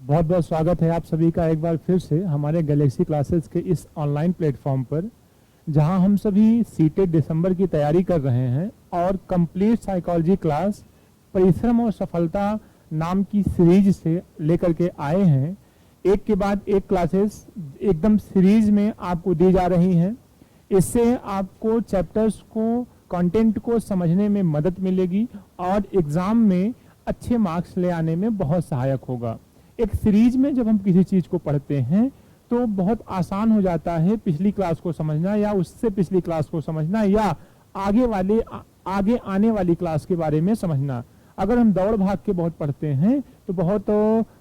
बहुत बहुत स्वागत है आप सभी का एक बार फिर से हमारे गैलेक्सी क्लासेस के इस ऑनलाइन प्लेटफॉर्म पर, जहां हम सभी सीटेट दिसंबर की तैयारी कर रहे हैं और कंप्लीट साइकोलॉजी क्लास परिश्रम और सफलता नाम की सीरीज से लेकर के आए हैं। एक के बाद एक क्लासेस एकदम सीरीज में आपको दी जा रही हैं। इससे आपको चैप्टर्स को, कंटेंट को समझने में मदद मिलेगी और एग्जाम में अच्छे मार्क्स ले आने में बहुत सहायक होगा। एक सीरीज में जब हम किसी चीज को पढ़ते हैं तो बहुत आसान हो जाता है पिछली क्लास को समझना या उससे पिछली क्लास को समझना या आगे आने वाली क्लास के बारे में समझना। अगर हम दौड़ भाग के बहुत पढ़ते हैं तो बहुत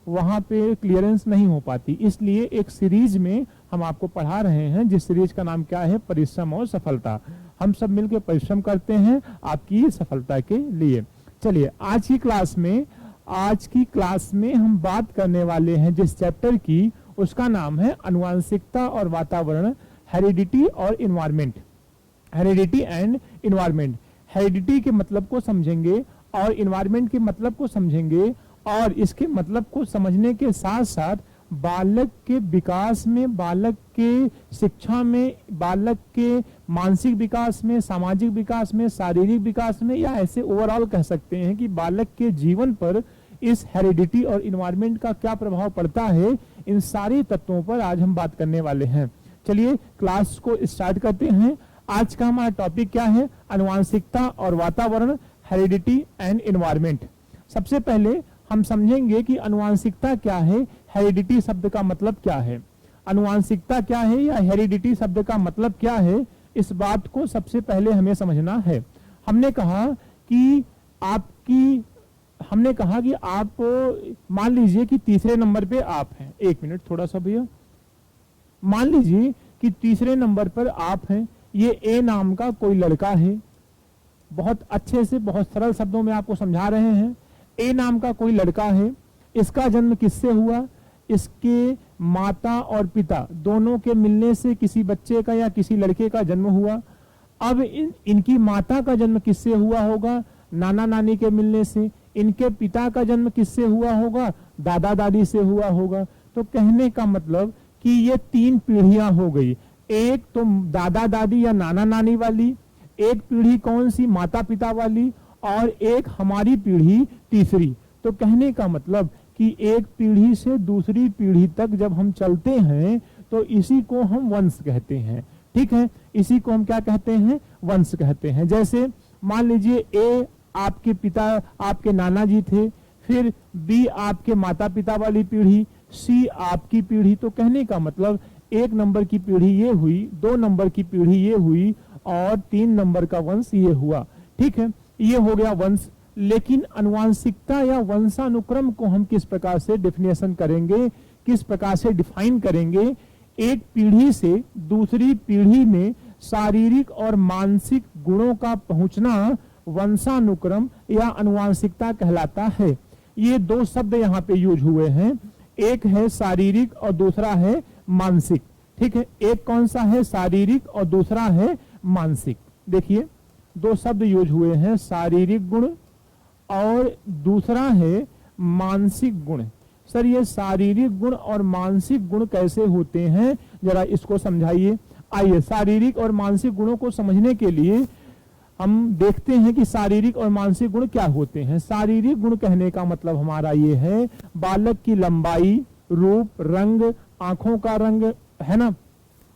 वहां पे क्लियरेंस नहीं हो पाती। इसलिए एक सीरीज में हम आपको पढ़ा रहे हैं, जिस सीरीज का नाम क्या है, परिश्रम और सफलता। हम सब मिलकर परिश्रम करते हैं आपकी सफलता के लिए। चलिए आज की क्लास में हम बात करने वाले हैं जिस चैप्टर की, उसका नाम है आनुवंशिकता और वातावरण, हेरिडिटी और environment. Heredity and environment. Heredity के मतलब को समझेंगे और इन्वायरमेंट के मतलब को समझेंगे, और इसके मतलब को समझने के साथ साथ बालक के विकास में, बालक के शिक्षा में, बालक के मानसिक विकास में, सामाजिक विकास में, शारीरिक विकास में, या ऐसे ओवरऑल कह सकते हैं कि बालक के जीवन पर इस हेरिडिटी और इन्वायरमेंट का क्या प्रभाव पड़ता है, इन सारे तत्वों पर आज हम बात करने वाले हैं। चलिए क्लास को स्टार्ट करते हैं। आज का हमारा टॉपिक क्या है? आनुवंशिकता और वातावरण, हेरिडिटी एंड इन्वायरमेंट। सबसे पहले हम समझेंगे कि आनुवंशिकता क्या है, हेरिडिटी शब्द का मतलब क्या है। आनुवंशिकता क्या है या हेरिडिटी शब्द का मतलब क्या है, इस बात को सबसे पहले हमें समझना है। हमने कहा कि आप मान लीजिए कि तीसरे नंबर पे आप हैं। एक मिनट थोड़ा सा भैया। मान लीजिए कि तीसरे नंबर पर आप हैं। ये ए नाम का कोई लड़का है। बहुत अच्छे से, बहुत सरल शब्दों में आपको समझा रहे हैं। ए नाम का कोई लड़का है। इसका जन्म किससे हुआ? इसके माता और पिता दोनों के मिलने से किसी बच्चे का या किसी लड़के का जन्म हुआ। अब इनकी माता का जन्म किससे हुआ होगा? नाना नानी के मिलने से। इनके पिता का जन्म किससे हुआ होगा? दादा दादी से हुआ होगा। तो कहने का मतलब कि ये तीन पीढ़ियां हो गई। एक तो दादा दादी या नाना नानी वाली, एक पीढ़ी कौन सी? माता पिता वाली, और एक हमारी पीढ़ी तीसरी। तो कहने का मतलब कि एक पीढ़ी से दूसरी पीढ़ी तक जब हम चलते हैं तो इसी को हम वंश कहते हैं। ठीक है, इसी को हम क्या कहते हैं? वंश कहते हैं। जैसे मान लीजिए ए आपके पिता, आपके नाना जी थे, फिर बी आपके माता पिता वाली पीढ़ी, सी आपकी पीढ़ी। तो कहने का मतलब एक नंबर की पीढ़ी ये हुई, दो नंबर की पीढ़ी ये हुई, और तीन नंबर का वंश ये हुआ। ठीक है, ये हो गया वंश। लेकिन आनुवंशिकता या वंशानुक्रम को हम किस प्रकार से डेफिनेशन करेंगे, किस प्रकार से डिफाइन करेंगे? एक पीढ़ी से दूसरी पीढ़ी में शारीरिक और मानसिक गुणों का पहुंचना वंशानुक्रम या आनुवंशिकता कहलाता है। ये दो शब्द यहाँ पे यूज हुए हैं, एक है शारीरिक और दूसरा है मानसिक। ठीक है, एक कौन सा है? शारीरिक, और दूसरा है मानसिक। देखिए दो शब्द यूज हुए हैं, शारीरिक गुण और दूसरा है मानसिक गुण। सर ये शारीरिक गुण और मानसिक गुण कैसे होते हैं, जरा इसको समझाइए। आइए शारीरिक और मानसिक गुणों को समझने के लिए हम देखते हैं कि शारीरिक और मानसिक गुण क्या होते हैं। शारीरिक गुण कहने का मतलब हमारा ये है बालक की लंबाई, रूप, रंग, आंखों का रंग, है ना,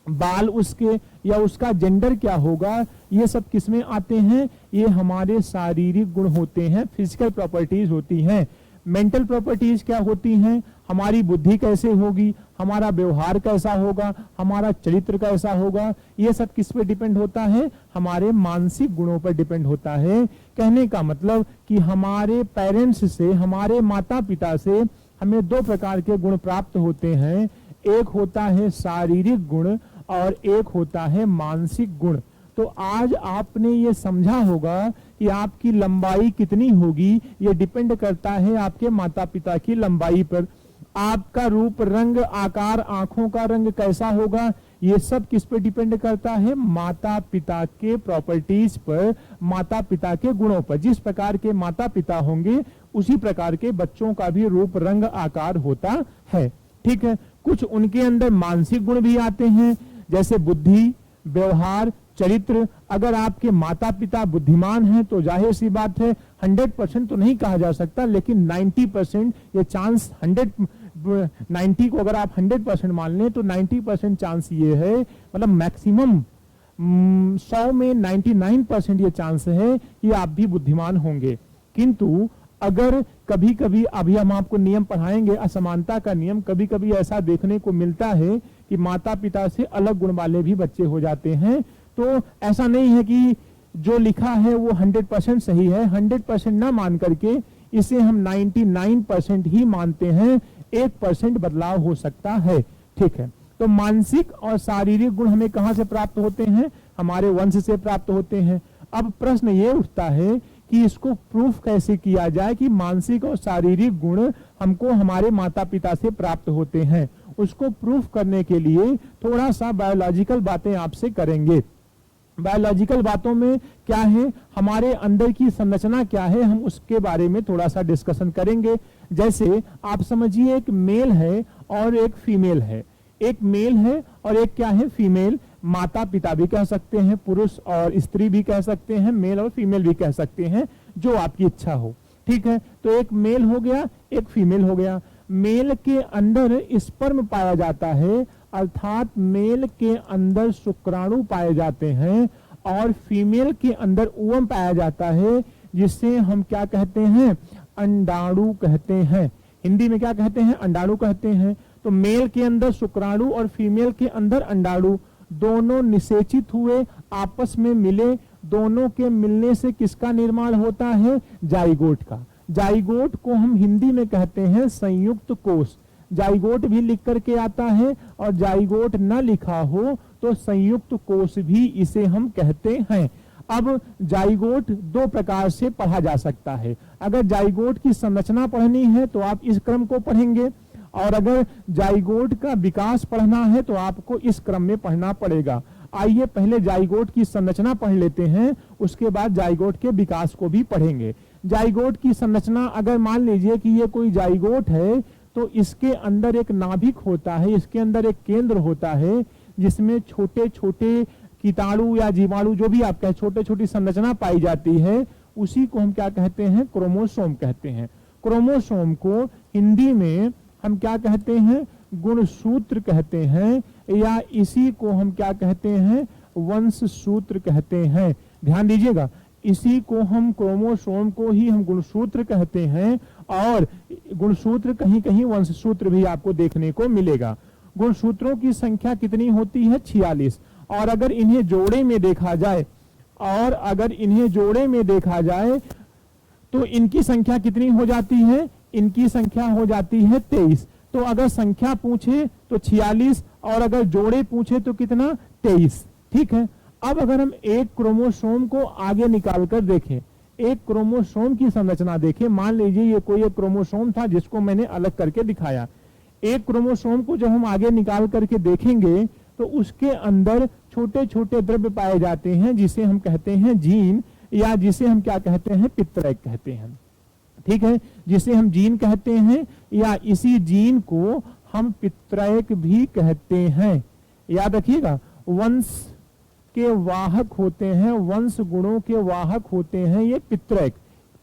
बाल उसके, या उसका जेंडर क्या होगा, ये सब किसमें आते हैं? ये हमारे शारीरिक गुण होते हैं, फिजिकल प्रॉपर्टीज होती हैं। मेंटल प्रॉपर्टीज क्या होती हैं? हमारी बुद्धि कैसे होगी, हमारा व्यवहार कैसा होगा, हमारा चरित्र कैसा होगा, ये सब किस पे डिपेंड होता है? हमारे मानसिक गुणों पर डिपेंड होता है। कहने का मतलब कि हमारे पेरेंट्स से, हमारे माता पिता से हमें दो प्रकार के गुण प्राप्त होते हैं। एक होता है शारीरिक गुण और एक होता है मानसिक गुण। तो आज आपने ये समझा होगा कि आपकी लंबाई कितनी होगी, ये डिपेंड करता है आपके माता पिता की लंबाई पर। आपका रूप, रंग, आकार, आंखों का रंग कैसा होगा, ये सब किस पे डिपेंड करता है? माता पिता के प्रॉपर्टीज पर, माता पिता के गुणों पर। जिस प्रकार के माता पिता होंगे उसी प्रकार के बच्चों का भी रूप रंग आकार होता है। ठीक है, कुछ उनके अंदर मानसिक गुण भी आते हैं, जैसे बुद्धि, व्यवहार, चरित्र। अगर आपके माता पिता बुद्धिमान हैं तो जाहिर सी बात है 100% तो नहीं कहा जा सकता, लेकिन 90% ये चांस 90 को अगर आप 100% मान लें तो 90% चांस ये है, मतलब मैक्सिमम 100 में 99% ये चांस है कि आप भी बुद्धिमान होंगे। किंतु अगर कभी कभी, अभी हम आपको नियम पढ़ाएंगे असमानता का नियम, कभी कभी ऐसा देखने को मिलता है कि माता पिता से अलग गुण वाले भी बच्चे हो जाते हैं। तो ऐसा नहीं है कि जो लिखा है वो 100% सही है, 100% ना मान करके इसे हम 99% ही मानते हैं, 1% बदलाव हो सकता है। ठीक है, तो मानसिक और शारीरिक गुण हमें कहां से प्राप्त होते हैं? हमारे वंश से प्राप्त होते हैं। अब प्रश्न ये उठता है कि इसको प्रूफ कैसे किया जाए कि मानसिक और शारीरिक गुण हमको हमारे माता पिता से प्राप्त होते हैं। उसको प्रूफ करने के लिए थोड़ा सा बायोलॉजिकल बातें आपसे करेंगे। बायोलॉजिकल बातों में क्या है, हमारे अंदर की संरचना क्या है, हम उसके बारे में थोड़ा सा डिस्कशन करेंगे। जैसे आप समझिए एक मेल है और एक फीमेल है, एक मेल है और एक क्या है, फीमेल। माता पिता भी कह सकते हैं, पुरुष और स्त्री भी कह सकते हैं, मेल और फीमेल भी कह सकते हैं, जो आपकी इच्छा हो। ठीक है, तो एक मेल हो गया, एक फीमेल हो गया। मेल के अंदर स्पर्म पाया जाता है, अर्थात मेल के अंदर शुक्राणु पाए जाते हैं, और फीमेल के अंदर ओवम पाया जाता है, जिसे हम क्या कहते हैं, अंडाणु कहते हैं। हिंदी में क्या कहते हैं, अंडाणु कहते हैं। तो मेल के अंदर शुक्राणु और फीमेल के अंदर अंडाणु, दोनों निषेचित हुए, आपस में मिले, दोनों के मिलने से किसका निर्माण होता है, जाइगोट का। जाइगोट को हम हिंदी में कहते हैं संयुक्त कोष। जाइगोट भी लिख करके आता है, और जाइगोट न लिखा हो तो संयुक्त कोष भी इसे हम कहते हैं। अब जाइगोट दो प्रकार से पढ़ा जा सकता है। अगर जाइगोट की संरचना पढ़नी है तो आप इस क्रम को पढ़ेंगे, और अगर जाइगोट का विकास पढ़ना है तो आपको इस क्रम में पढ़ना पड़ेगा। आइए पहले जाइगोट की संरचना पढ़ लेते हैं, उसके बाद जाइगोट के विकास को भी पढ़ेंगे। जाइगोट की संरचना, अगर मान लीजिए कि ये कोई जाइगोट है तो इसके अंदर एक नाभिक होता है, इसके अंदर एक केंद्र होता है, जिसमें छोटे छोटे कीटाणु या जीवाणु, जो भी आप कहें, छोटे छोटी संरचना पाई जाती है। उसी को हम क्या कहते हैं, क्रोमोसोम कहते हैं। क्रोमोसोम को हिंदी में हम क्या कहते हैं, गुणसूत्र कहते हैं, या इसी को हम क्या कहते हैं, वंश सूत्र कहते हैं। ध्यान दीजिएगा, इसी को हम, क्रोमोसोम को ही हम गुणसूत्र कहते हैं, और गुणसूत्र कहीं कहीं वंश सूत्र भी आपको देखने को मिलेगा। गुणसूत्रों की संख्या कितनी होती है, 46। और अगर इन्हें जोड़े में देखा जाए, तो इनकी संख्या कितनी हो जाती है, इनकी संख्या हो जाती है 23। तो अगर संख्या पूछे तो 46, और अगर जोड़े पूछे तो कितना, 23। ठीक है, अब अगर हम एक क्रोमोसोम को आगे निकाल कर देखें, एक क्रोमोसोम की संरचना देखें, मान लीजिए ये कोई एक क्रोमोसोम था जिसको मैंने अलग करके दिखाया। एक क्रोमोसोम को जब हम आगे निकाल करके देखेंगे तो उसके अंदर छोटे छोटे द्रव्य पाए जाते हैं, जिसे हम कहते हैं जीन, या जिसे हम क्या कहते हैं, पित्रैक कहते हैं। ठीक है, जिसे हम जीन कहते हैं, या इसी जीन को हम पित्रैक भी कहते हैं। याद रखिएगा, वंश के वाहक होते हैं, वंश गुणों के वाहक होते हैं ये पित्रैक।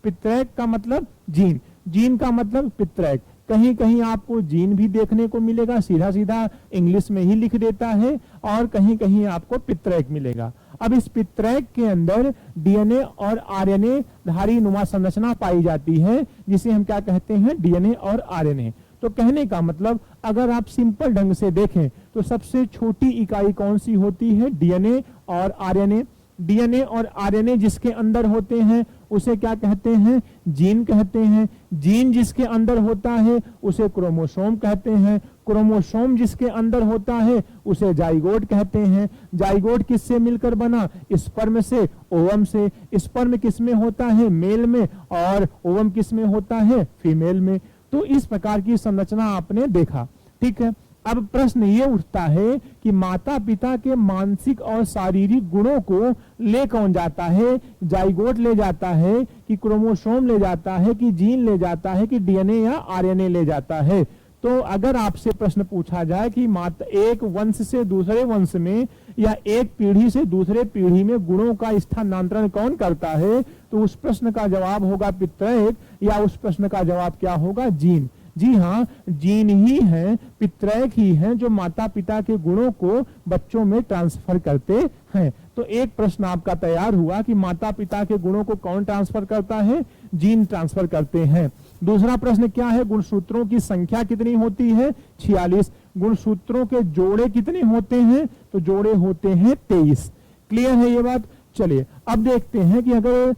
पित्रैक का मतलब जीन, जीन का मतलब पित्रैक। कहीं कहीं आपको जीन भी देखने को मिलेगा, सीधा सीधा इंग्लिश में ही लिख देता है, और कहीं कहीं आपको पित्रैक मिलेगा। अब इस पित्रैक के अंदर डीएनए और आरएनए धारी नुमा संरचना पाई जाती है, जिसे हम क्या कहते हैं, डीएनए और आरएनए। तो कहने का मतलब, अगर आप सिंपल ढंग से देखें तो सबसे छोटी इकाई कौन सी होती है, डीएनए और आरएनए। डीएनए और आरएनए जिसके अंदर होते हैं उसे क्या कहते हैं, जीन कहते हैं। जीन जिसके अंदर होता है उसे क्रोमोसोम कहते हैं। क्रोमोसोम जिसके अंदर होता है उसे जाइगोट कहते हैं। जाइगोट किससे मिलकर बना, स्पर्म से, ओवम से। स्पर्म किसमें होता है, मेल में, और ओवम किसमें होता है, फीमेल में। तो इस प्रकार की संरचना आपने देखा। ठीक है, अब प्रश्न ये उठता है कि माता पिता के मानसिक और शारीरिक गुणों को ले कौन जाता है? जाइगोट ले जाता है कि क्रोमोसोम ले जाता है कि जीन ले जाता है कि डीएनए या आरएनए ले जाता है? तो अगर आपसे प्रश्न पूछा जाए कि माता एक वंश से दूसरे वंश में या एक पीढ़ी से दूसरे पीढ़ी में गुणों का स्थानांतरण कौन करता है, तो उस प्रश्न का जवाब होगा पितृयक, या उस प्रश्न का जवाब क्या होगा? जीन। जी हाँ, जीन ही है, पितृयक ही है जो माता पिता के गुणों को बच्चों में ट्रांसफर करते हैं। तो एक प्रश्न आपका तैयार हुआ कि माता पिता के गुणों को कौन ट्रांसफर करता है? जीन ट्रांसफर करते हैं। दूसरा प्रश्न क्या है? गुणसूत्रों की संख्या कितनी होती है? 46। गुणसूत्रों के जोड़े कितने होते हैं? तो जोड़े होते हैं 23। क्लियर है ये बात? चलिए अब देखते हैं कि अगर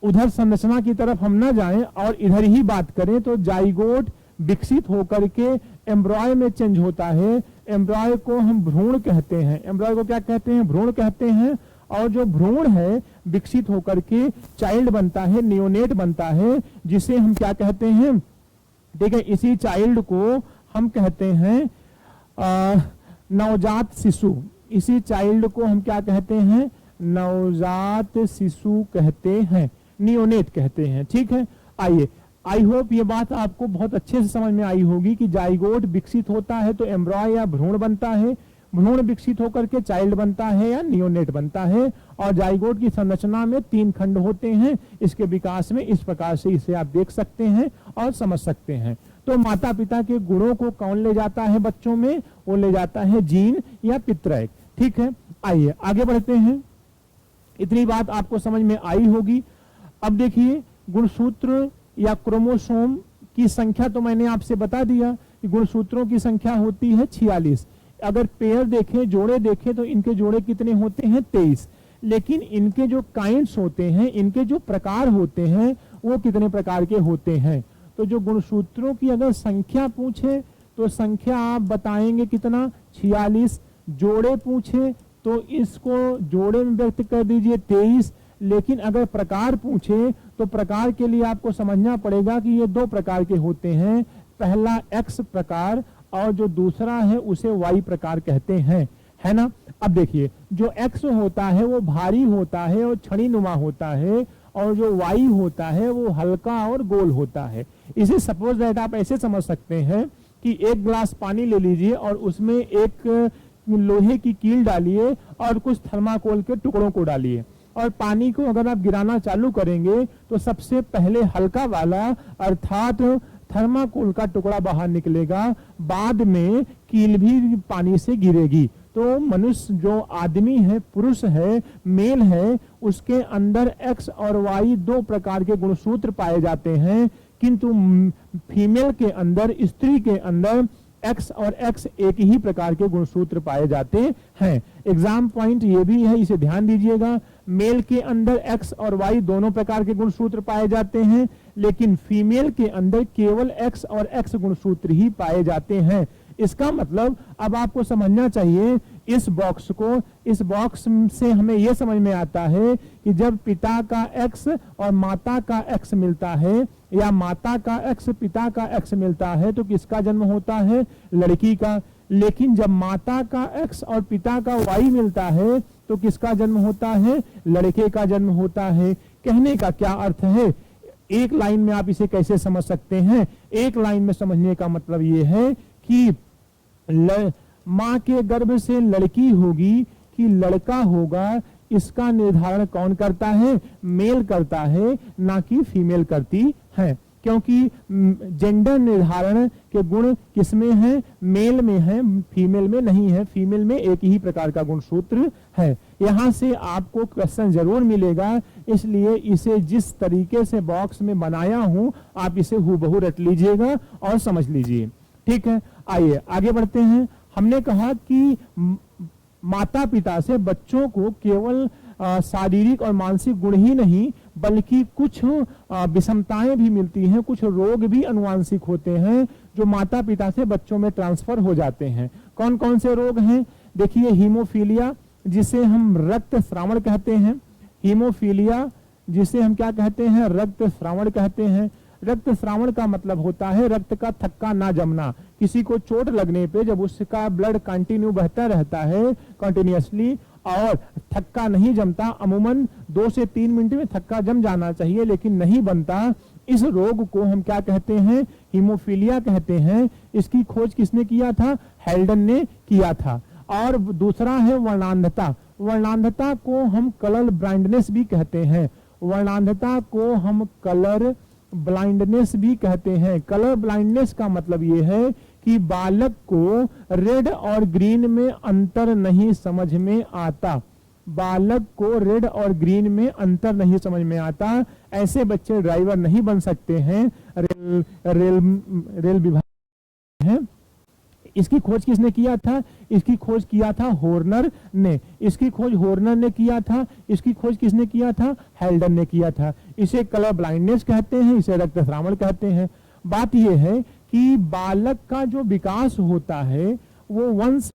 उधर संरचना की तरफ हम ना जाएं और इधर ही बात करें तो जाइगोट विकसित होकर के एम्ब्रॉय में चेंज होता है। एम्ब्रॉय को हम भ्रूण कहते हैं। एम्ब्रॉय को क्या कहते हैं? भ्रूण कहते हैं। और जो भ्रूण है विकसित होकर के चाइल्ड बनता है, नियोनेट बनता है, जिसे हम क्या कहते हैं? ठीक है, इसी चाइल्ड को हम कहते हैं नवजात शिशु। इसी चाइल्ड को हम क्या कहते हैं? नवजात शिशु कहते हैं, नियोनेट कहते हैं। ठीक है, आइए, आई होप ये बात आपको बहुत अच्छे से समझ में आई होगी कि जाइगोट विकसित होता है तो एम्ब्रॉय या भ्रूण बनता है, भ्रूण विकसित होकर के चाइल्ड बनता है या नियोनेट बनता है। और जाइगोट की संरचना में 3 खंड होते हैं। इसके विकास में इस प्रकार से इसे आप देख सकते हैं और समझ सकते हैं। तो माता पिता के गुणों को कौन ले जाता है बच्चों में? वो ले जाता है जीन या पितृयक। ठीक है, आइए आगे बढ़ते हैं। इतनी बात आपको समझ में आई होगी। अब देखिए, गुणसूत्र या क्रोमोसोम की संख्या तो मैंने आपसे बता दिया कि गुणसूत्रों की संख्या होती है 46। अगर पेयर देखें, जोड़े देखें, तो इनके जोड़े कितने होते हैं? 23। लेकिन इनके जो काइंड्स होते हैं, इनके जो प्रकार होते हैं, वो कितने प्रकार के होते हैं? तो जो गुणसूत्रों की अगर संख्या पूछे तो संख्या आप बताएंगे कितना? 46। जोड़े पूछे तो इसको जोड़े में व्यक्त कर दीजिए 23। लेकिन अगर प्रकार पूछे तो प्रकार के लिए आपको समझना पड़ेगा कि ये 2 प्रकार के होते हैं। पहला एक्स प्रकार और जो दूसरा है उसे वाई प्रकार कहते हैं, है ना। अब देखिए, जो एक्स होता है वो भारी होता है और छड़ी नुमा होता है, और जो वाई होता है वो हल्का और गोल होता है। इसे सपोज दैट आप ऐसे समझ सकते हैं कि 1 गिलास पानी ले लीजिए और उसमें एक लोहे की कील डालिए और कुछ थर्माकोल के टुकड़ों को डालिए, और पानी को अगर आप गिराना चालू करेंगे तो सबसे पहले हल्का वाला अर्थात थर्माकोल का टुकड़ा बाहर निकलेगा, बाद में कील भी पानी से गिरेगी। तो मनुष्य जो आदमी है, पुरुष है, मेल है, उसके अंदर एक्स और वाई 2 प्रकार के गुणसूत्र पाए जाते हैं। किंतु फीमेल के अंदर, स्त्री के अंदर एक्स और एक्स एक ही प्रकार के गुणसूत्र पाए जाते हैं। एग्जाम पॉइंट ये भी है, इसे ध्यान दीजिएगा। मेल के अंदर एक्स और वाई दोनों प्रकार के गुणसूत्र पाए जाते हैं, लेकिन फीमेल के अंदर केवल एक्स और एक्स गुणसूत्र ही पाए जाते हैं। इसका मतलब अब आपको समझना चाहिए इस बॉक्स को। इस बॉक्स से हमें यह समझ में आता है कि जब पिता का एक्स और माता का एक्स मिलता है, या माता का एक्स पिता का एक्स मिलता है, तो किसका जन्म होता है? लड़की का। लेकिन जब माता का एक्स और पिता का वाई मिलता है तो किसका जन्म होता है? लड़के का जन्म होता है। कहने का क्या अर्थ है? एक लाइन में आप इसे कैसे समझ सकते हैं? एक लाइन में समझने का मतलब ये है कि मां के गर्भ से लड़की होगी कि लड़का होगा, इसका निर्धारण कौन करता है? मेल करता है, ना कि फीमेल करती है। क्योंकि जेंडर निर्धारण के गुण किसमें है? मेल में है, फीमेल में नहीं है। फीमेल में एक ही प्रकार का गुणसूत्र है। यहां से आपको क्वेश्चन जरूर मिलेगा, इसलिए इसे जिस तरीके से बॉक्स में बनाया हूं आप इसे हूबहू रट लीजिएगा और समझ लीजिए। ठीक है, आइए आगे बढ़ते हैं। हमने कहा कि माता पिता से बच्चों को केवल शारीरिक और मानसिक गुण ही नहीं, बल्कि कुछ विषमताएं भी मिलती हैं, कुछ रोग भी अनुवांशिक होते हैं जो माता पिता से बच्चों में ट्रांसफर हो जाते हैं। कौन कौन से रोग हैं? देखिए, हीमोफीलिया जिसे हम रक्त स्रावण कहते हैं, हीमोफीलिया जिसे हम क्या कहते हैं? रक्त स्रावण कहते हैं। रक्तस्रावण का मतलब होता है रक्त का थक्का ना जमना। किसी को चोट लगने पे जब उसका ब्लड कंटिन्यू बहता रहता है कंटिन्यूअसली और थक्का नहीं जमता, अमूमन 2 से 3 मिनट में थक्का जम जाना चाहिए लेकिन नहीं बनता, इस रोग को हम क्या कहते हैं? हीमोफीलिया कहते हैं। इसकी खोज किसने किया था? हेल्डन ने किया था। और दूसरा है वर्णांधता। वर्णांधता को हम कलर ब्लाइंडनेस भी कहते हैं। वर्णांधता को हम कलर ब्लाइंडनेस भी कहते हैं। कलर ब्लाइंडनेस का मतलब ये है कि बालक को रेड और ग्रीन में अंतर नहीं समझ में आता। बालक को रेड और ग्रीन में अंतर नहीं समझ में आता। ऐसे बच्चे ड्राइवर नहीं बन सकते हैं। रेल विभाग है। इसकी खोज किसने किया था? इसकी खोज किया था हॉर्नर ने। इसकी खोज हॉर्नर ने किया था। इसकी खोज किसने किया था? हेल्डन ने किया था। इसे कलर ब्लाइंडनेस कहते हैं, इसे रक्तस्रावण कहते हैं। बात यह है कि बालक का जो विकास होता है वो वंश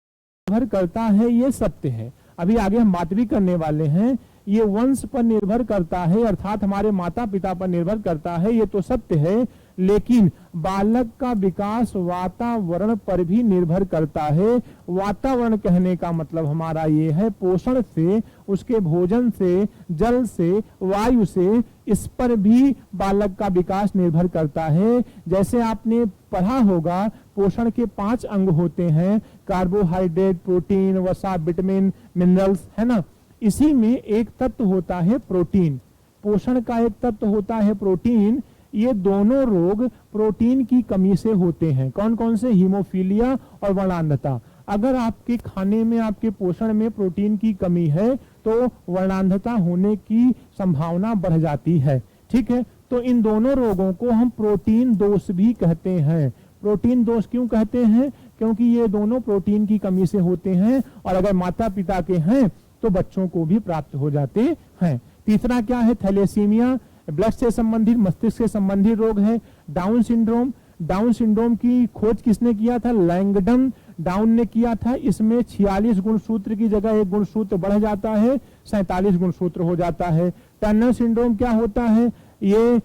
निर्भर करता है, ये सत्य है। अभी आगे हम बात भी करने वाले हैं। ये वंश पर निर्भर करता है, अर्थात हमारे माता पिता पर निर्भर करता है, ये तो सत्य है। लेकिन बालक का विकास वातावरण पर भी निर्भर करता है। वातावरण कहने का मतलब हमारा ये है पोषण से, उसके भोजन से, जल से, वायु से, इस पर भी बालक का विकास निर्भर करता है। जैसे आपने पढ़ा होगा पोषण के 5 अंग होते हैं, कार्बोहाइड्रेट, प्रोटीन, वसा, विटामिन, मिनरल्स, है ना। इसी में एक तत्व होता है प्रोटीन। पोषण का एक तत्व होता है प्रोटीन। ये दोनों रोग प्रोटीन की कमी से होते हैं। कौन कौन से? हीमोफीलिया और वर्णांधता। अगर आपके खाने में, आपके पोषण में प्रोटीन की कमी है तो वर्णांधता होने की संभावना बढ़ जाती है। ठीक है, तो इन दोनों रोगों को हम प्रोटीन दोष भी कहते हैं। प्रोटीन दोष क्यों कहते हैं? क्योंकि ये दोनों प्रोटीन की कमी से होते हैं और अगर माता पिता के हैं तो बच्चों को भी प्राप्त हो जाते हैं। तीसरा क्या है? थैलेसीमिया, ब्लड से संबंधित, मस्तिष्क से संबंधित रोग है। Down syndrome. डाउन सिंड्रोम की खोज किसने किया था? लैंगडन डाउन ने किया था। इसमें 46 गुणसूत्र की जगह एक गुणसूत्र बढ़ जाता है, 47 गुणसूत्र हो जाता है। टर्नर सिंड्रोम क्या होता है? ये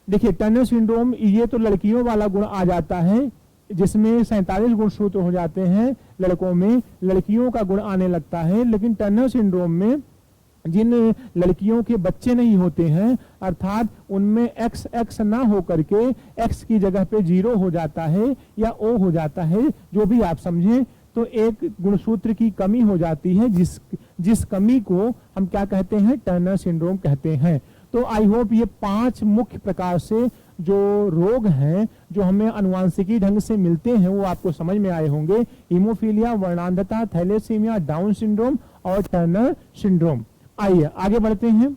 देखिए, टर्नर सिंड्रोम ये तो लड़कियों वाला गुण आ जाता है जिसमें 47 गुणसूत्र हो जाते हैं लड़कों में, लड़कियों का गुण आने लगता है। लेकिन टर्नर सिंड्रोम में जिन लड़कियों के बच्चे नहीं होते हैं, अर्थात उनमें XX ना हो करके X की जगह पे 0 हो जाता है या O हो जाता है, जो भी आप समझें, तो एक गुणसूत्र की कमी हो जाती है जिस कमी को हम क्या कहते हैं? टर्नर सिंड्रोम कहते हैं। तो आई होप ये 5 मुख्य प्रकार से जो रोग हैं जो हमें अनुवांशिकी ढंग से मिलते हैं वो आपको समझ में आए होंगे। हीमोफीलिया, वर्णांधता, थैलेसीमिया, डाउन सिंड्रोम और टर्नर सिंड्रोम। आइए आगे बढ़ते हैं।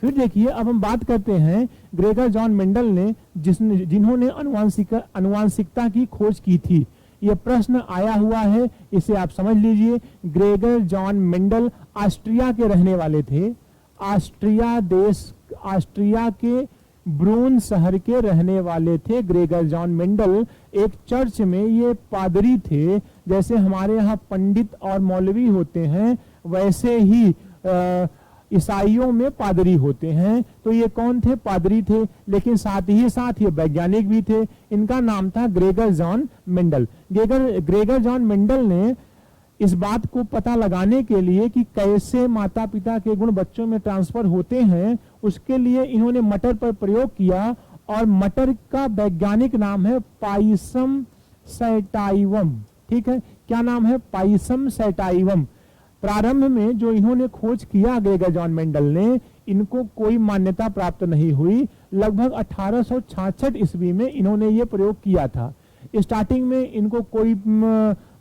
फिर देखिए, अब हम बात करते हैं ग्रेगर जॉन मेंडल ने जिन्होंने अनुवांशिकता की खोज की थी। यह प्रश्न आया हुआ है, इसे आप समझ लीजिए। ग्रेगर जॉन मेंडल ऑस्ट्रिया के रहने वाले थे। ऑस्ट्रिया के ब्रून शहर के रहने वाले थे ग्रेगर जॉन मेंडल। एक चर्च में ये पादरी थे। जैसे हमारे यहाँ पंडित और मौलवी होते हैं, वैसे ही ईसाइयों में पादरी होते हैं। तो ये कौन थे? पादरी थे, लेकिन साथ ही साथ ये वैज्ञानिक भी थे। इनका नाम था Gregor John Mendel. Gregor John Mendel ने इस बात को पता लगाने के लिए कि कैसे माता पिता के गुण बच्चों में ट्रांसफर होते हैं, उसके लिए इन्होंने मटर पर प्रयोग किया। और मटर का वैज्ञानिक नाम है पाइसम सैटाइवम। ठीक है, क्या नाम है? पाइसम सैटाइवम। प्रारंभ में जो इन्होंने खोज किया ग्रेगर जॉन मेंडल ने, इनको कोई मान्यता प्राप्त नहीं हुई। लगभग 1866 ईस्वी में इन्होंने ये प्रयोग किया था। स्टार्टिंग में इनको कोई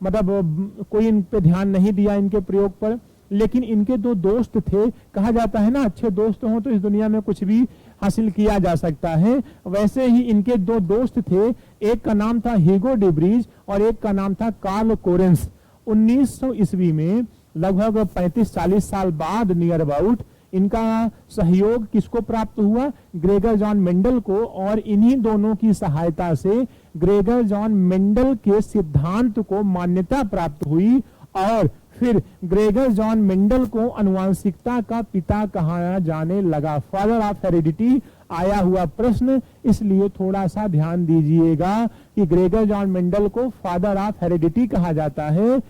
कोई इन पे ध्यान नहीं दिया इनके प्रयोग पर। लेकिन इनके 2 दोस्त थे। कहा जाता है ना, अच्छे दोस्त हों तो इस दुनिया में कुछ भी हासिल किया जा सकता है। वैसे ही इनके 2 दोस्त थे। एक का नाम था हीगो डिब्रीज और एक का नाम था कार्ल कोरेंस। 1900 ईस्वी में, लगभग 35-40 साल बाद नियर अबाउट, इनका सहयोग किसको प्राप्त हुआ? ग्रेगर जॉन मेंडल को। और इन्हीं दोनों की सहायता से ग्रेगर जॉन मेंडल के सिद्धांत को मान्यता प्राप्त हुई। और फिर ग्रेगर जॉन मेंडल को आनुवंशिकता का पिता कहा जाने लगा। फादर ऑफ हेरिडिटी आया हुआ प्रश्न, इसलिए थोड़ा सा ध्यान दीजिएगा कि ग्रेगर जॉन मेंडल को फादर ऑफ हेरिडिटी कहा जाता है।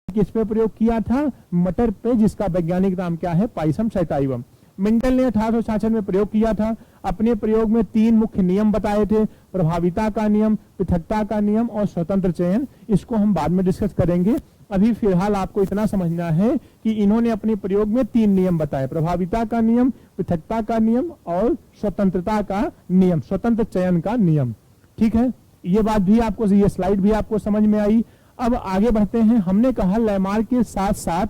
किस पे प्रयोग किया था? मटर पे, जिसका वैज्ञानिक नाम क्या है? पाइसम सैटाइवम। मेंडल ने 1866 में प्रयोग किया था। अपने प्रयोग में 3 मुख्य नियम बताए थे, प्रभाविता का नियम, पृथकता का नियम और स्वतंत्र चयन। इसको हम बाद में डिस्कस करेंगे। अभी फिलहाल आपको इतना समझना है कि इन्होंने अपने प्रयोग में 3 नियम बताए, प्रभाविता का नियम, पृथकता का नियम और स्वतंत्रता का नियम, स्वतंत्र चयन का नियम। ठीक है, ये बात भी आपको, ये स्लाइड भी आपको समझ में आई। अब आगे बढ़ते हैं। हमने कहा लेमार्क के साथ साथ,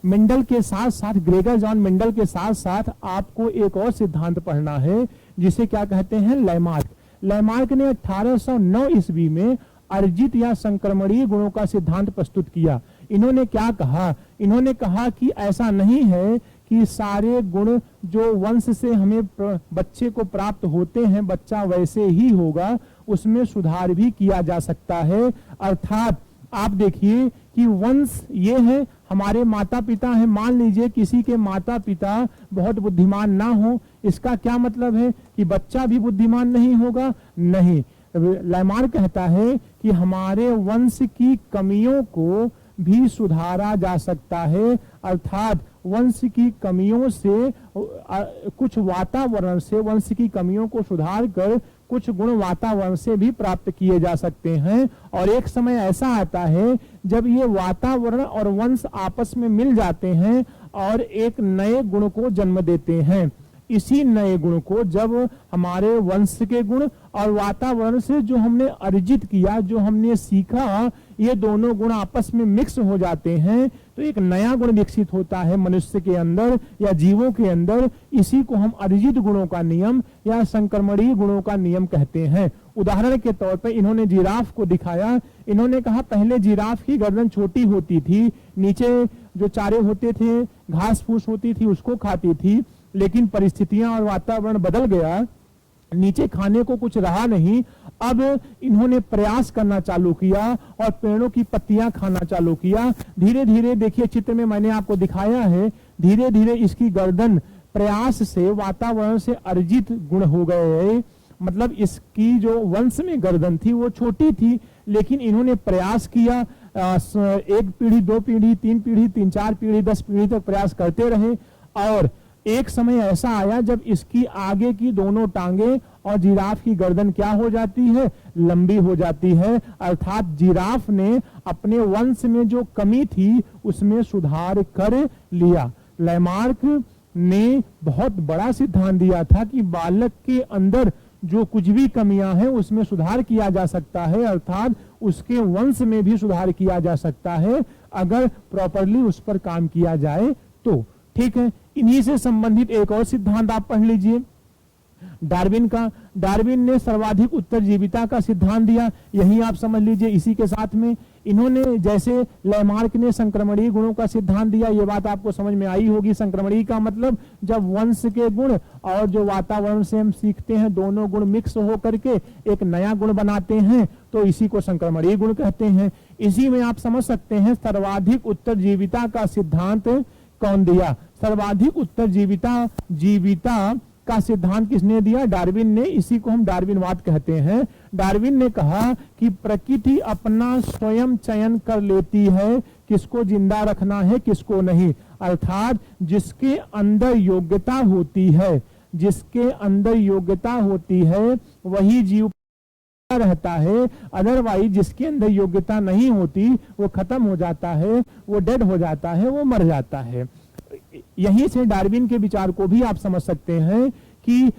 मेंडल के साथ साथ, ग्रेगर जॉन मेंडल के साथ साथ आपको एक और सिद्धांत पढ़ना है, जिसे क्या कहते हैं? लेमार्क। लेमार्क ने 1809 ईस्वी में अर्जित या संक्रमणीय गुणों का सिद्धांत प्रस्तुत किया। इन्होंने क्या कहा? इन्होंने कहा कि ऐसा नहीं है कि सारे गुण जो वंश से हमें बच्चे को प्राप्त होते हैं बच्चा वैसे ही होगा, उसमें सुधार भी किया जा सकता है। अर्थात आप देखिए कि वंश ये है, हमारे माता पिता हैं, मान लीजिए किसी के माता पिता बहुत बुद्धिमान ना हो, इसका क्या मतलब है कि बच्चा भी बुद्धिमान नहीं होगा? नहीं। लेमार्क कहता है कि हमारे वंश की कमियों को भी सुधारा जा सकता है। अर्थात वंश की कमियों से, कुछ वातावरण से वंश की कमियों को सुधार कर कुछ गुण वातावरण से भी प्राप्त किए जा सकते हैं। और एक समय ऐसा आता है जब ये वातावरण और वंश आपस में मिल जाते हैं और एक नए गुण को जन्म देते हैं। इसी नए गुण को जब हमारे वंश के गुण और वातावरण से जो हमने अर्जित किया, जो हमने सीखा, ये दोनों गुण आपस में मिक्स हो जाते हैं तो एक नया गुण विकसित होता है मनुष्य के अंदर या जीवों के अंदर। इसी को हम अर्जित गुणों का नियम या संक्रमणीय गुणों का नियम कहते हैं। उदाहरण के तौर पर इन्होंने जिराफ को दिखाया। इन्होंने कहा पहले जिराफ की गर्दन छोटी होती थी, नीचे जो चारे होते थे, घास फूस होती थी, उसको खाती थी। लेकिन परिस्थितियां और वातावरण बदल गया, नीचे खाने को कुछ रहा नहीं। अब इन्होंने प्रयास करना चालू किया और पेड़ों की पत्तियां खाना चालू किया। धीरे धीरे, देखिए चित्र में मैंने आपको दिखाया है, धीरे धीरे इसकी गर्दन प्रयास से, वातावरण से अर्जित गुण हो गए। मतलब इसकी जो वंश में गर्दन थी वो छोटी थी, लेकिन इन्होंने प्रयास किया। 1 पीढ़ी, 2 पीढ़ी, 3 पीढ़ी, 3-4 पीढ़ी, 10 पीढ़ी तक प्रयास करते रहे। और एक समय ऐसा आया जब इसकी आगे की दोनों टांगे और जिराफ की गर्दन क्या हो जाती है? लंबी हो जाती है। अर्थात जिराफ ने अपने वंश में जो कमी थी उसमें सुधार कर लिया। लेमार्क ने बहुत बड़ा सिद्धांत दिया था कि बालक के अंदर जो कुछ भी कमियां हैं उसमें सुधार किया जा सकता है। अर्थात उसके वंश में भी सुधार किया जा सकता है अगर प्रॉपरली उस पर काम किया जाए तो। ठीक है, इन्हीं से संबंधित एक और सिद्धांत आप पढ़ लीजिए, डार्विन का। डार्विन ने सर्वाधिक उत्तरजीविता का सिद्धांत दिया, यही आप समझ लीजिए। इसी के साथ में इन्होंने, जैसे लेमार्क ने संक्रमणीय गुणों का सिद्धांत दिया, ये बात आपको समझ में आई होगी। संक्रमणीय का मतलब जब वंश के गुण और जो वातावरण से हम सीखते हैं दोनों गुण मिक्स हो करके एक नया गुण बनाते हैं, तो इसी को संक्रमणीय गुण कहते हैं। इसी में आप समझ सकते हैं सर्वाधिक उत्तरजीविता का सिद्धांत कौन दिया? सर्वाधिक उत्तरजीविता का सिद्धांत किसने दिया? डार्विन ने। इसी को हम डार्विनवाद कहते हैं। डार्विन ने कहा कि प्रकृति अपना स्वयं चयन कर लेती है किसको जिंदा रखना है, किसको नहीं। अर्थात जिसके अंदर योग्यता होती है, जिसके अंदर योग्यता होती है वही जीव रहता है। अदरवाइज जिसके अंदर योग्यता नहीं होती वो खत्म हो जाता है, वो डेड हो जाता है, वो मर जाता है। यहीं से डार्विन के विचार को भी आप समझ सकते हैं कि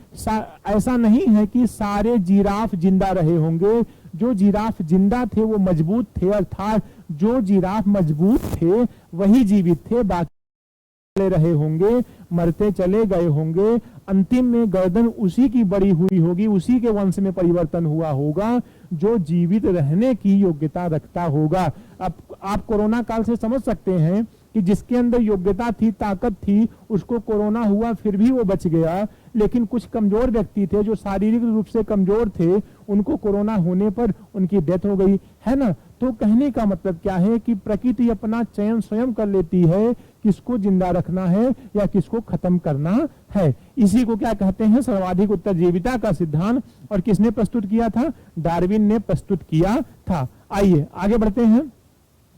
ऐसा नहीं है कि सारे जिराफ जिंदा रहे होंगे। जो जिराफ जिंदा थे वो मजबूत थे, अर्थात जो जिराफ मजबूत थे वही जीवित थे, बाकी रहे होंगे, मरते चले गए होंगे। अंतिम में गर्दन उसी की बड़ी हुई होगी, उसी के वंश में परिवर्तन हुआ होगा जो जीवित रहने की योग्यता रखता होगा। अब आप कोरोना काल से समझ सकते हैं कि जिसके अंदर योग्यता थी, ताकत थी, उसको कोरोना हुआ फिर भी वो बच गया। लेकिन कुछ कमजोर व्यक्ति थे जो शारीरिक रूप से कमजोर थे, उनको कोरोना होने पर उनकी डेथ हो गई, है ना। तो कहने का मतलब क्या है कि प्रकृति अपना चयन स्वयं कर लेती है किसको जिंदा रखना है या किसको खत्म करना है। इसी को क्या कहते हैं, सर्वाधिक उत्तरजीविता का सिद्धांत। और किसने प्रस्तुत किया था, डार्विन ने प्रस्तुत किया था। आइए आगे बढ़ते हैं।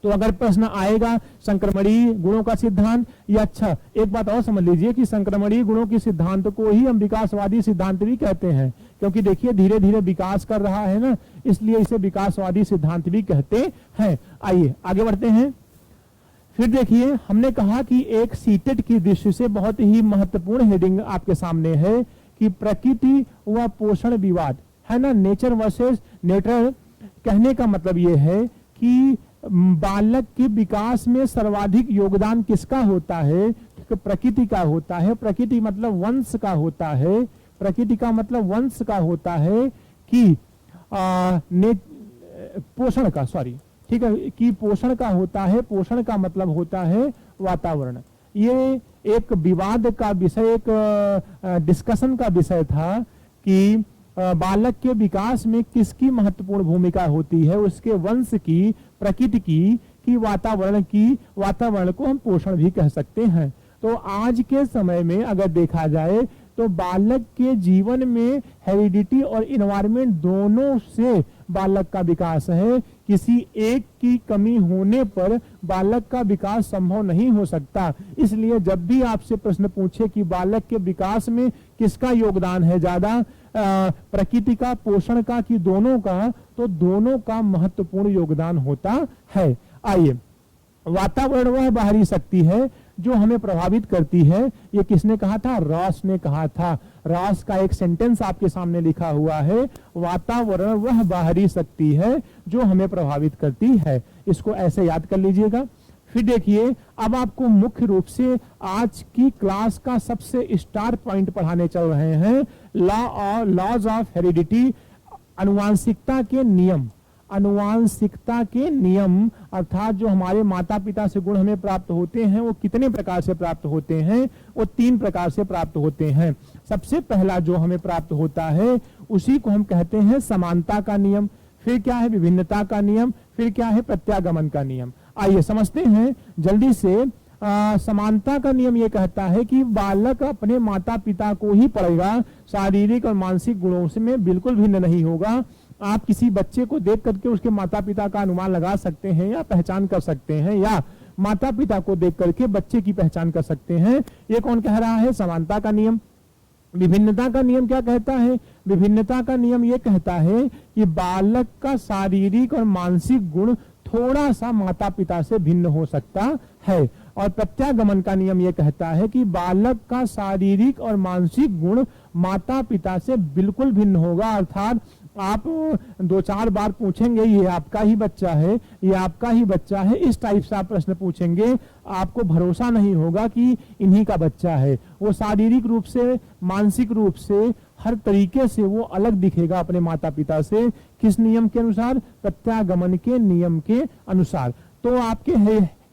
तो अगर प्रश्न आएगा संक्रमणीय गुणों का सिद्धांत, या अच्छा एक बात और समझ लीजिए कि संक्रमणीय गुणों के सिद्धांत को ही हम विकासवादी सिद्धांत भी कहते हैं, क्योंकि देखिए धीरे धीरे विकास कर रहा है ना, इसलिए इसे विकासवादी सिद्धांत भी कहते हैं। आइए आगे बढ़ते हैं। फिर देखिए हमने कहा कि एक सीटेट की दृष्टि से बहुत ही महत्वपूर्ण हेडिंग आपके सामने है कि प्रकृति व पोषण विवाद, है ना, नेचर वर्सेस नेचर। कहने का मतलब यह है कि बालक के विकास में सर्वाधिक योगदान किसका होता है, प्रकृति का होता है। प्रकृति मतलब वंश का होता है, प्रकृति का मतलब वंश का होता है कि पोषण का, सॉरी ठीक है, कि पोषण का होता है। पोषण का मतलब होता है वातावरण। ये एक विवाद का विषय, एक डिस्कशन का विषय था कि बालक के विकास में किसकी महत्वपूर्ण भूमिका होती है, उसके वंश की, प्रकृति की वातावरण की। वातावरण को हम पोषण भी कह सकते हैं। तो आज के समय में अगर देखा जाए तो बालक के जीवन में हेरिडिटी और इन्वायरमेंट दोनों से बालक का विकास है। किसी एक की कमी होने पर बालक का विकास संभव नहीं हो सकता। इसलिए जब भी आपसे प्रश्न पूछे कि बालक के विकास में किसका योगदान है ज्यादा, प्रकृति का, पोषण का, कि दोनों का, तो दोनों का महत्वपूर्ण योगदान होता है। आइए, वातावरण वह बाहरी शक्ति है जो हमें प्रभावित करती है। ये किसने कहा था, रॉस ने कहा था। रॉस का एक सेंटेंस आपके सामने लिखा हुआ है, वातावरण वह बाहरी शक्ति है जो हमें प्रभावित करती है। इसको ऐसे याद कर लीजिएगा। फिर देखिए अब आपको मुख्य रूप से आज की क्लास का सबसे स्टार पॉइंट पढ़ाने चल रहे हैं, लॉज ऑफ हेरिडिटी, अनुवांशिकता के नियम। अनुवांशिकता के नियम अर्थात जो हमारे माता पिता से गुण हमें प्राप्त होते हैं वो कितने प्रकार से प्राप्त होते हैं, वो 3 प्रकार से प्राप्त होते हैं। सबसे पहला जो हमें प्राप्त होता है उसी को हम कहते हैं समानता का नियम। फिर क्या है, विभिन्नता का नियम। फिर क्या है, प्रत्यागमन का नियम। आइए समझते हैं जल्दी से। समानता का नियम यह कहता है कि बालक अपने माता पिता को ही पढ़ेगा, शारीरिक और मानसिक गुणों से में बिल्कुल भिन्न नहीं होगा। आप किसी बच्चे को देख करके उसके माता पिता का अनुमान लगा सकते हैं या पहचान कर सकते हैं, या माता पिता को देख करके बच्चे की पहचान कर सकते हैं। ये कौन कह रहा है, समानता का नियम। विभिन्नता का नियम क्या कहता है, विभिन्नता का नियम यह कहता है कि बालक का शारीरिक और मानसिक गुण थोड़ा सा माता पिता से भिन्न हो सकता है। और प्रत्यागमन का नियम यह कहता है कि बालक का शारीरिक और मानसिक गुण माता पिता से बिल्कुल भिन्न होगा। अर्थात आप 2-4 बार पूछेंगे ये आपका ही बच्चा है, ये आपका ही बच्चा है, इस टाइप से आप प्रश्न पूछेंगे, आपको भरोसा नहीं होगा कि इन्हीं का बच्चा है। वो शारीरिक रूप से, मानसिक रूप से, हर तरीके से वो अलग दिखेगा अपने माता पिता से। किस नियम के अनुसार, प्रत्यागमन के नियम के अनुसार। तो आपके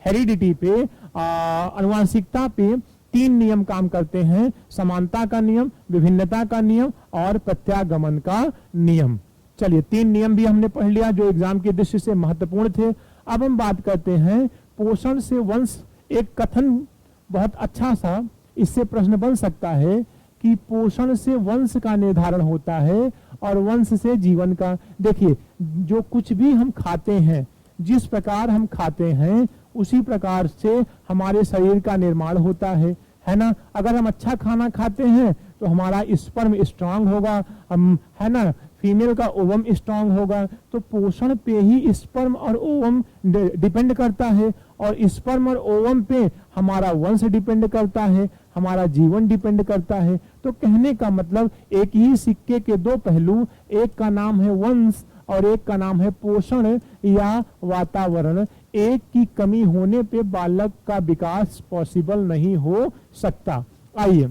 हेरिडिटी पे, अनुवांशिकता पे 3 नियम काम करते हैं, समानता का नियम, विभिन्नता का नियम और प्रत्यागमन का नियम। चलिए 3 नियम भी हमने पढ़ लिया जो एग्जाम की दृष्टि से महत्वपूर्ण थे। अब हम बात करते हैं पोषण से वंश। एक कथन बहुत अच्छा सा, इससे प्रश्न बन सकता है कि पोषण से वंश का निर्धारण होता है और वंश से जीवन का। देखिए जो कुछ भी हम खाते हैं, जिस प्रकार हम खाते हैं उसी प्रकार से हमारे शरीर का निर्माण होता है ना। अगर हम अच्छा खाना खाते हैं तो हमारा स्पर्म स्ट्रांग होगा, हम, है ना, फीमेल का ओवम स्ट्रांग होगा। तो पोषण पे ही स्पर्म और ओवम डिपेंड करता है, और स्पर्म और ओवम पे हमारा वंश डिपेंड करता है, हमारा जीवन डिपेंड करता है। तो कहने का मतलब एक ही सिक्के के 2 पहलू, एक का नाम है वंश और एक का नाम है पोषण या वातावरण। एक की कमी होने पे बालक का विकास पॉसिबल नहीं हो सकता। आइए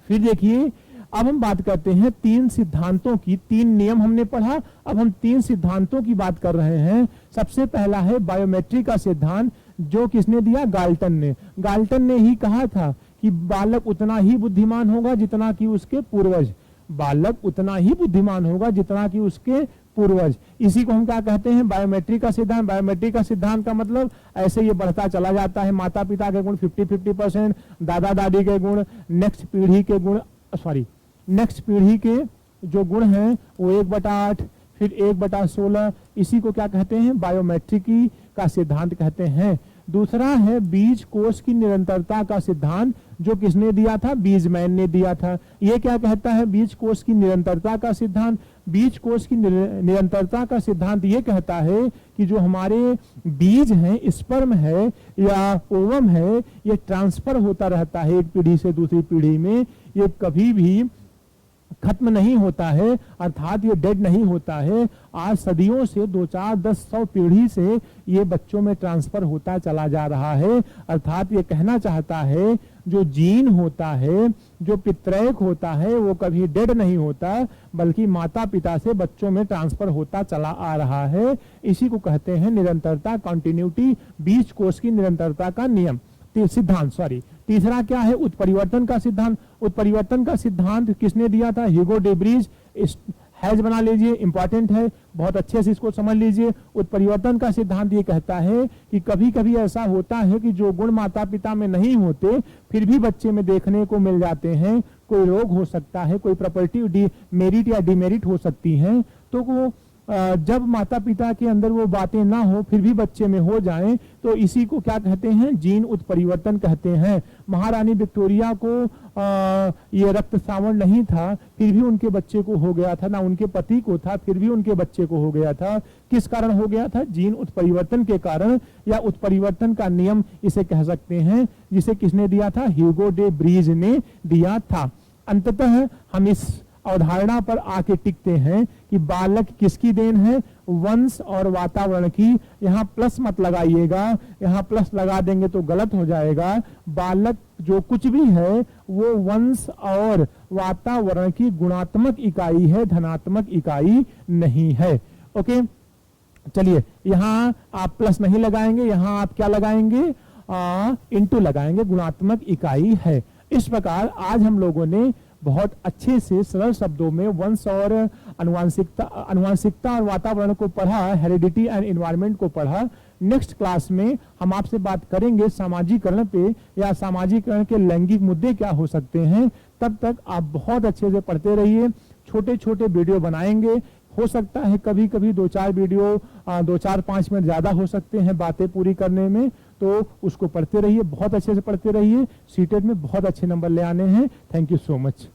फिर देखिए अब हम बात करते हैं 3 सिद्धांतों की। 3 नियम हमने पढ़ा, अब हम 3 सिद्धांतों की बात कर रहे हैं। सबसे पहला है बायोमेट्री का सिद्धांत, जो किसने दिया, गाल्टन ने। गाल्टन ने ही कहा था कि बालक उतना ही बुद्धिमान होगा जितना कि उसके पूर्वज, बालक उतना ही बुद्धिमान होगा जितना कि उसके पूर्वज। इसी को हम क्या कहते हैं, बायोमेट्रिक का सिद्धांत। बायोमेट्रिक का सिद्धांत का मतलब ऐसे ये बढ़ता चला जाता है, माता पिता के गुण 50-50%, दादा दादी के गुण, नेक्स्ट पीढ़ी के गुण, नेक्स्ट पीढ़ी के जो गुण हैं वो 1/8, फिर 1/16, इसी को क्या कहते हैं, बायोमेट्रिकी का सिद्धांत कहते हैं। दूसरा है बीज कोष की निरंतरता का सिद्धांत, जो किसने दिया था, बीजमैन ने दिया था। ये क्या कहता है, बीज कोष की निरंतरता का सिद्धांत। बीज कोष की निरंतरता का सिद्धांत ये कहता है कि जो हमारे बीज हैं, स्पर्म है या ओवम है, ये ट्रांसफर होता रहता है एक पीढ़ी से दूसरी पीढ़ी में, ये कभी भी खत्म नहीं होता है, अर्थात ये डेड नहीं होता है। आज सदियों से 2, 4, 10, 100 पीढ़ी से ये बच्चों में ट्रांसफर होता चला जा रहा है। अर्थात ये कहना चाहता है जो जीन होता है, जो पितरैक होता है, वो कभी डेड नहीं होता, बल्कि माता पिता से बच्चों में ट्रांसफर होता चला आ रहा है। इसी को कहते हैं निरंतरता, कॉन्टिन्यूटी, बीज कोष की निरंतरता का नियम, सिद्धांत। तीसरा क्या है, उत्परिवर्तन का सिद्धांत। उत्परिवर्तन का सिद्धांत किसने दिया था, ह्यूगो डे ब्रीज। हैज बना लीजिए, इंपॉर्टेंट है, बहुत अच्छे से इसको समझ लीजिए। उत्परिवर्तन का सिद्धांत ये कहता है कि कभी कभी ऐसा होता है कि जो गुण माता पिता में नहीं होते फिर भी बच्चे में देखने को मिल जाते हैं। कोई रोग हो सकता है, कोई प्रॉपर्टी मेरिट या डिमेरिट हो सकती है, तो वो जब माता पिता के अंदर वो बातें ना हो फिर भी बच्चे में हो जाएं, तो इसी को क्या कहते हैं, जीन उत्परिवर्तन कहते हैं। महारानी विक्टोरिया को ये रक्तस्राव नहीं था, फिर भी उनके बच्चे को हो गया था, ना उनके पति को था, फिर भी उनके बच्चे को हो गया था। किस कारण हो गया था, जीन उत्परिवर्तन के कारण, या उत्परिवर्तन का नियम इसे कह सकते हैं, जिसे किसने दिया था, ह्यूगो डे ब्रीज ने दिया था। अंततः हम इस अवधारणा पर आके टिकते हैं कि बालक किसकी देन है, वंश और वातावरण की। यहाँ प्लस मत लगाइएगा, यहाँ प्लस लगा देंगे तो गलत हो जाएगा। बालक जो कुछ भी है वो वंश और वातावरण की गुणात्मक इकाई है, धनात्मक इकाई नहीं है। ओके, चलिए यहाँ आप प्लस नहीं लगाएंगे, यहाँ आप क्या लगाएंगे, इंटू लगाएंगे, गुणात्मक इकाई है। इस प्रकार आज हम लोगों ने बहुत अच्छे से सरल शब्दों में वंश और अनुवांशिकता और वातावरण को पढ़ा, हेरिडिटी एंड एनवायरनमेंट को पढ़ा। नेक्स्ट क्लास में हम आपसे बात करेंगे सामाजिकरण पे, या सामाजिकरण के लैंगिक मुद्दे क्या हो सकते हैं। तब तक आप बहुत अच्छे से पढ़ते रहिए, छोटे छोटे वीडियो बनाएंगे। हो सकता है कभी कभी 2-4 वीडियो 2-4-5 मिनट ज्यादा हो सकते हैं बातें पूरी करने में, तो उसको पढ़ते रहिए, बहुत अच्छे से पढ़ते रहिए। सीटेट में बहुत अच्छे नंबर ले आने हैं। Thank you so much.